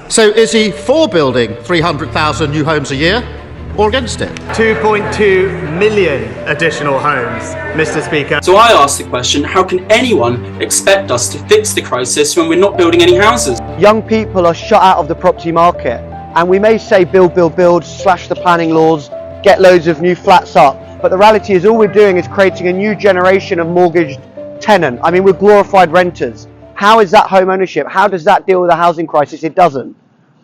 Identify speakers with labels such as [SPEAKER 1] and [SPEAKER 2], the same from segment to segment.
[SPEAKER 1] So is he for building 300,000 new homes a year or against it?
[SPEAKER 2] 2.2 million additional homes, Mr. Speaker.
[SPEAKER 3] So I asked the question, how can anyone expect us to fix the crisis when we're not building any houses?
[SPEAKER 4] Young people are shut out of the property market, and we may say build, slash the planning laws, get loads of new flats up, but the reality is all we're doing is creating a new generation of mortgaged tenant. I mean, we're glorified renters. How is that home ownership? How does that deal with the housing crisis? It doesn't.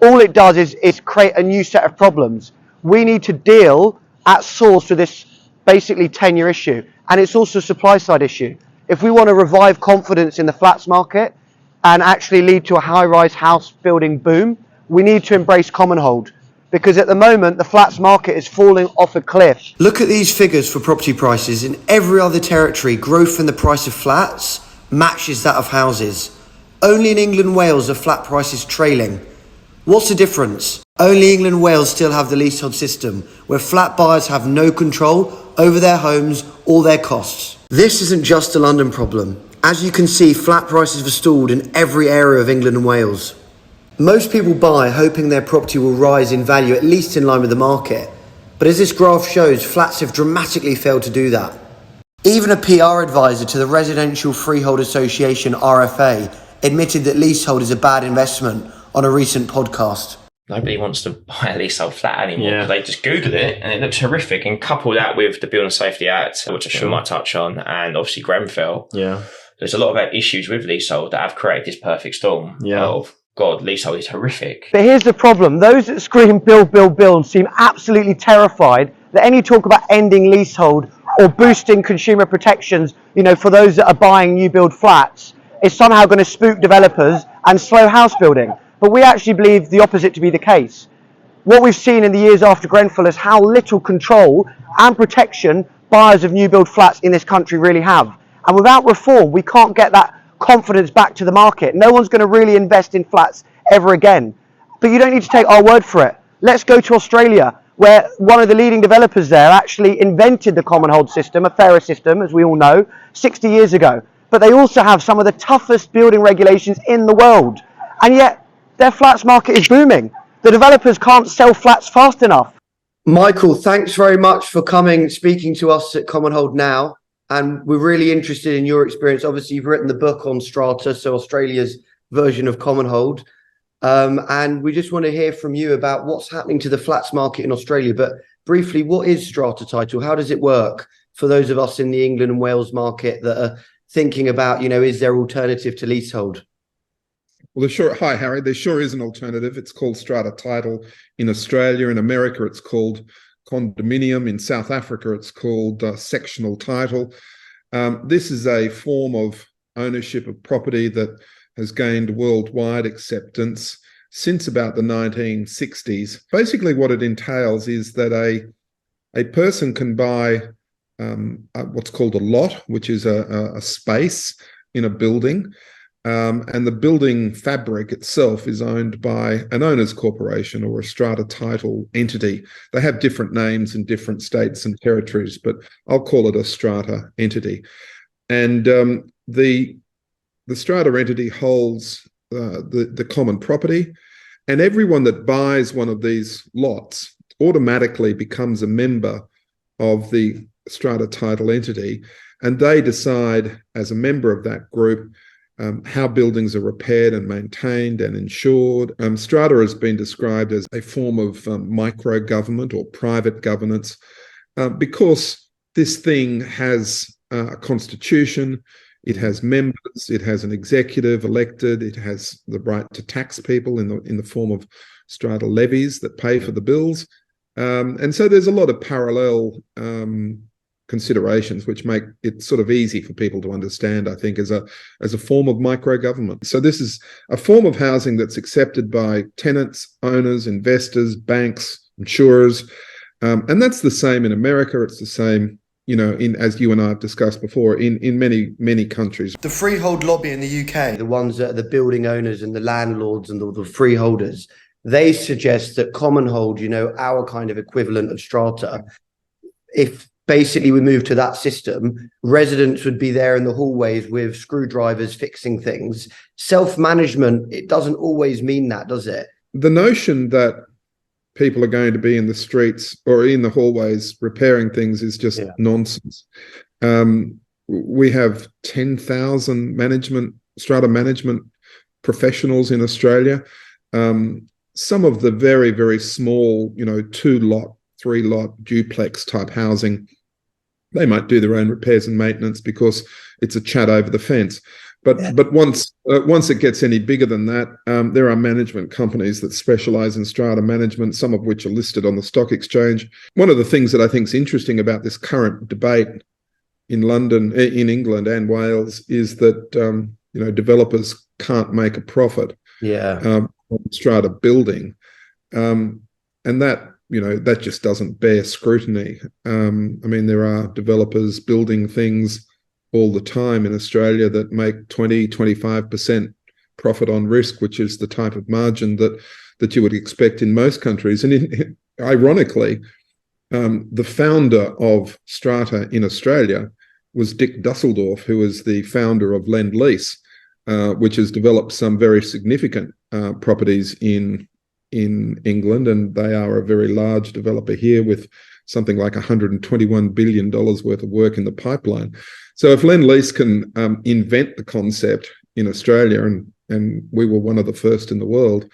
[SPEAKER 4] All it does is create a new set of problems. We need to deal at source with this basically tenure issue, and it's also a supply side issue. If we want to revive confidence in the flats market and actually lead to a high-rise house building boom, we need to embrace Commonhold, because at the moment the flats market is falling off a cliff.
[SPEAKER 5] Look at these figures for property prices. In every other territory, growth in the price of flats matches that of houses. Only in England and Wales are flat prices trailing. What's the difference? Only England and Wales still have the leasehold system, where flat buyers have no control over their homes or their costs. This isn't just a London problem. As you can see, flat prices have stalled in every area of England and Wales. Most people buy hoping their property will rise in value, at least in line with the market. But as this graph shows, flats have dramatically failed to do that. Even a PR advisor to the Residential Freehold Association, RFA, admitted that leasehold is a bad investment on a recent podcast.
[SPEAKER 6] Nobody wants to buy a leasehold flat anymore. They just Google it and it looks horrific. And couple that with the Building Safety Act, which I sure might touch on, and obviously Grenfell. There's a lot of issues with leasehold that have created this perfect storm of, God, leasehold is horrific.
[SPEAKER 4] But here's the problem. Those that scream build seem absolutely terrified that any talk about ending leasehold or boosting consumer protections, for those that are buying new build flats is somehow going to spook developers and slow house building. But we actually believe the opposite to be the case. What we've seen in the years after Grenfell is how little control and protection buyers of new build flats in this country really have. And without reform, we can't get that confidence back to the market. No one's going to really invest in flats ever again. But you don't need to take our word for it. Let's go to Australia, where one of the leading developers there actually invented the Commonhold system, a fairer system, as we all know, 60 years ago. But they also have some of the toughest building regulations in the world. And yet, their flats market is booming. The developers can't sell flats fast enough.
[SPEAKER 5] Michael, thanks very much for speaking to us at Commonhold now. And we're really interested in your experience. Obviously, you've written the book on Strata, so Australia's version of Commonhold. And we just want to hear from you about what's happening to the flats market in Australia. But briefly, what is Strata title? How does it work for those of us in the England and Wales market that are thinking about, is there alternative to leasehold?
[SPEAKER 7] Well, hi, Harry. There sure is an alternative. It's called strata title in Australia. In America, it's called condominium. In South Africa, it's called sectional title. This is a form of ownership of property that has gained worldwide acceptance since about the 1960s. Basically, what it entails is that a person can buy what's called a lot, which is a space in a building. And the building fabric itself is owned by an owners corporation or a strata title entity. They have different names in different states and territories, but I'll call it a strata entity. And the strata entity holds the common property, and everyone that buys one of these lots automatically becomes a member of the strata title entity, and they decide as a member of that group how buildings are repaired and maintained and insured. Strata has been described as a form of micro-government or private governance because this thing has a constitution, it has members, it has an executive elected, it has the right to tax people in the form of strata levies that pay for the bills. And so there's a lot of parallel considerations which make it sort of easy for people to understand, I think, as a form of micro-government. So this is a form of housing that's accepted by tenants, owners, investors, banks, insurers. And that's the same in America. It's the same, as you and I have discussed before, in many, many countries.
[SPEAKER 5] The freehold lobby in the UK, the ones that are the building owners and the landlords and the freeholders, they suggest that Commonhold, our kind of equivalent of strata, if basically we move to that system, residents would be there in the hallways with screwdrivers fixing things. Self-management, it doesn't always mean that, does it?
[SPEAKER 7] the notion that people are going to be in the streets or in the hallways repairing things is just nonsense. We have 10,000 strata management professionals in Australia. Some of the very, very small, 2-lot, 3-lot duplex type housing, they might do their own repairs and maintenance because it's a chat over the fence. But once it gets any bigger than that, there are management companies that specialize in strata management, some of which are listed on the stock exchange. One of the things that I think is interesting about this current debate in London, in England and Wales, is that developers can't make a profit on strata building, and that just doesn't bear scrutiny. There are developers building things all the time in Australia that make 20-25% profit on risk, which is the type of margin that you would expect in most countries. And ironically, the founder of strata in Australia was Dick Dusseldorf, who was the founder of Lend-Lease, which has developed some very significant properties in England, and they are a very large developer here with something like $121 billion worth of work in the pipeline. So if Lend-Lease can invent the concept in Australia, and we were one of the first in the world,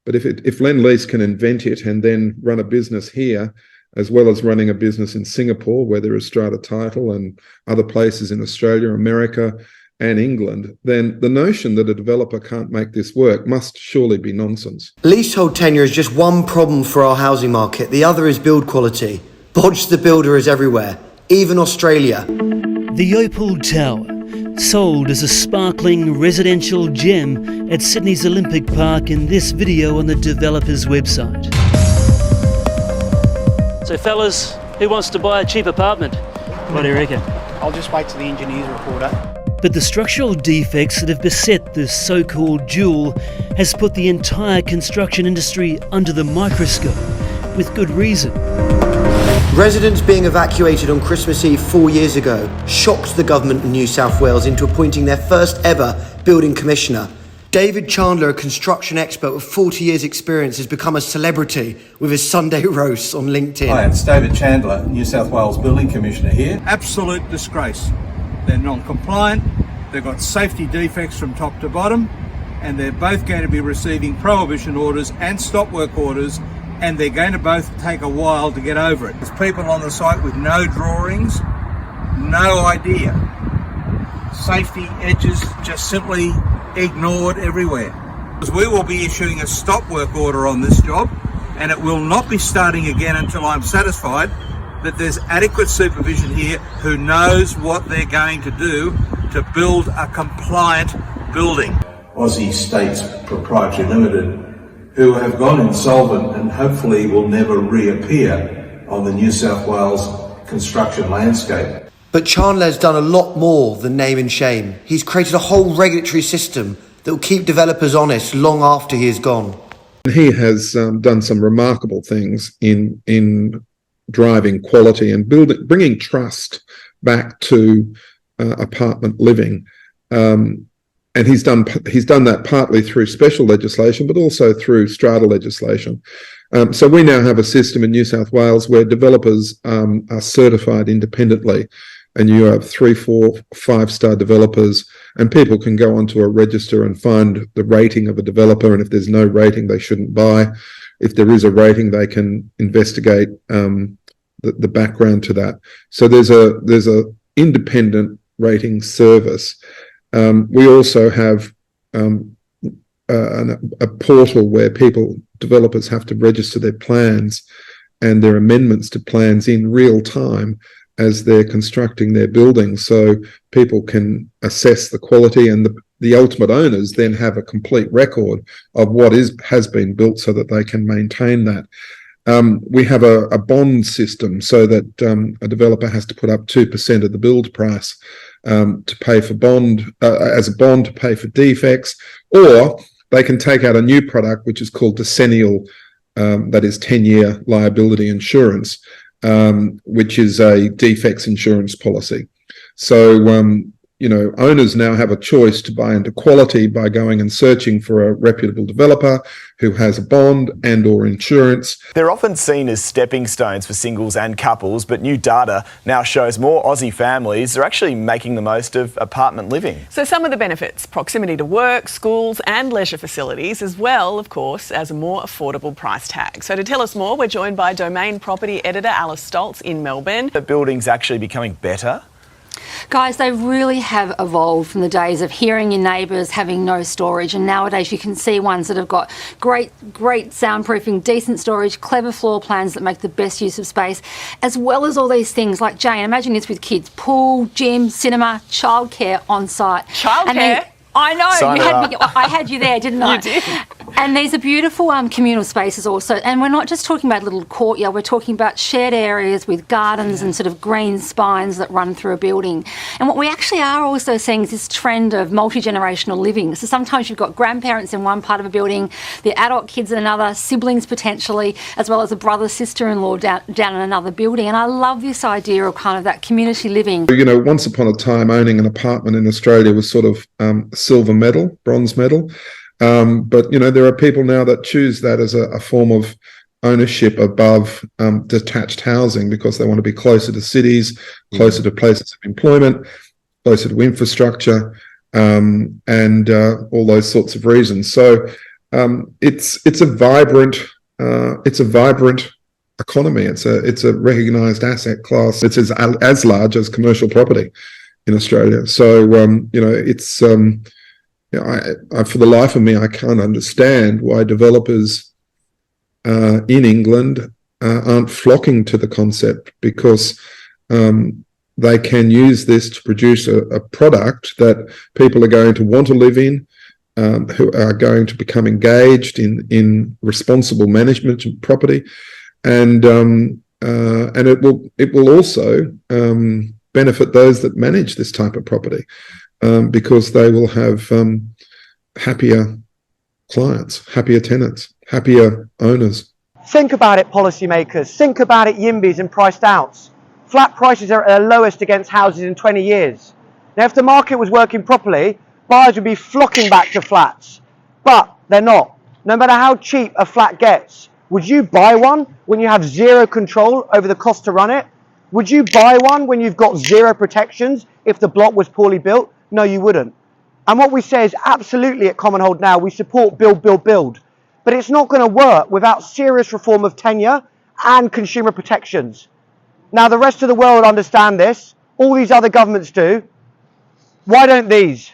[SPEAKER 7] but if Lend-Lease can invent it and then run a business here, as well as running a business in Singapore, where there is strata title, and other places in Australia, America, and England, then the notion that a developer can't make this work must surely be nonsense.
[SPEAKER 5] Leasehold tenure is just one problem for our housing market. The other is build quality. Bodge the builder is everywhere, even Australia.
[SPEAKER 8] The Opal Tower, sold as a sparkling residential gem at Sydney's Olympic Park in this video on the developer's website. So fellas, who wants to buy a cheap apartment? What do you reckon?
[SPEAKER 9] I'll just wait till the engineers report it.
[SPEAKER 8] But the structural defects that have beset this so-called jewel has put the entire construction industry under the microscope, with good reason.
[SPEAKER 5] Residents being evacuated on Christmas Eve 4 years ago shocked the government of New South Wales into appointing their first ever building commissioner. David Chandler, a construction expert with 40 years experience, has become a celebrity with his Sunday roasts on LinkedIn.
[SPEAKER 10] Hi, it's David Chandler, New South Wales Building Commissioner here.
[SPEAKER 11] Absolute disgrace. They're non-compliant, they've got safety defects from top to bottom, and they're both going to be receiving prohibition orders and stop work orders, and they're going to both take a while to get over it. There's people on the site with no drawings, no idea. Safety edges just simply ignored everywhere. Because we will be issuing a stop work order on this job, and it will not be starting again until I'm satisfied that there's adequate supervision here who knows what they're going to do to build a compliant building.
[SPEAKER 10] Aussie States Proprietary Limited, who have gone insolvent and hopefully will never reappear on the New South Wales construction landscape.
[SPEAKER 5] But Chandler's done a lot more than name and shame. He's created a whole regulatory system that will keep developers honest long after he is gone.
[SPEAKER 7] He has done some remarkable things in driving quality and bringing trust back to apartment living. And he's done that partly through special legislation, but also through strata legislation. So we now have a system in New South Wales where developers are certified independently, and you have 3, 4, 5-star developers, and people can go onto a register and find the rating of a developer, and if there's no rating, they shouldn't buy. If there is a rating, they can investigate the background to that. So there's a independent rating service. We also have a portal where developers have to register their plans and their amendments to plans in real time as they're constructing their buildings, so people can assess the quality, and the ultimate owners then have a complete record of what has been built so that they can maintain that. We have a bond system so that a developer has to put up 2% of the build price to pay for as a bond to pay for defects, or they can take out a new product which is called decennial, that is 10-year liability insurance, which is a defects insurance policy. So owners now have a choice to buy into quality by going and searching for a reputable developer who has a bond and or insurance.
[SPEAKER 12] They're often seen as stepping stones for singles and couples, but new data now shows more Aussie families are actually making the most of apartment living.
[SPEAKER 13] So some of the benefits: proximity to work, schools and leisure facilities, as well, of course, as a more affordable price tag. So to tell us more, we're joined by Domain Property Editor Alice Stoltz in Melbourne.
[SPEAKER 12] The building's actually becoming better.
[SPEAKER 14] Guys, they really have evolved from the days of hearing your neighbours having no storage, and nowadays you can see ones that have got great soundproofing, decent storage, clever floor plans that make the best use of space, as well as all these things like, Jane, imagine this with kids: pool, gym, cinema, childcare on site.
[SPEAKER 13] Childcare?
[SPEAKER 14] I know, I had you there, didn't I?
[SPEAKER 13] You did.
[SPEAKER 14] And these are beautiful communal spaces also. And we're not just talking about a little courtyard, we're talking about shared areas with gardens and sort of green spines that run through a building. And what we actually are also seeing is this trend of multi-generational living. So sometimes you've got grandparents in one part of a building, the adult kids in another, siblings potentially, as well as a brother, sister-in-law down in another building. And I love this idea of kind of that community living.
[SPEAKER 7] Once upon a time, owning an apartment in Australia was sort of silver medal, bronze medal. But there are people now that choose that as a form of ownership above detached housing because they want to be closer to cities, closer to places of employment, closer to infrastructure, and all those sorts of reasons. So it's a vibrant economy. It's a recognised asset class. It's as large as commercial property in Australia. So it's for the life of me, I can't understand why developers in England aren't flocking to the concept, because they can use this to produce a product that people are going to want to live in, who are going to become engaged in responsible management of property, and it will also benefit those that manage this type of property. Because they will have happier clients, happier tenants, happier owners.
[SPEAKER 4] Think about it, policymakers. Think about it, YIMBYs and priced outs. Flat prices are at their lowest against houses in 20 years. Now, if the market was working properly, buyers would be flocking back to flats. But they're not. No matter how cheap a flat gets, would you buy one when you have zero control over the cost to run it? Would you buy one when you've got zero protections if the block was poorly built? No, you wouldn't. And what we say is absolutely at Commonhold now, we support build, build, build. But it's not going to work without serious reform of tenure and consumer protections. Now, the rest of the world understand this. All these other governments do. Why don't these?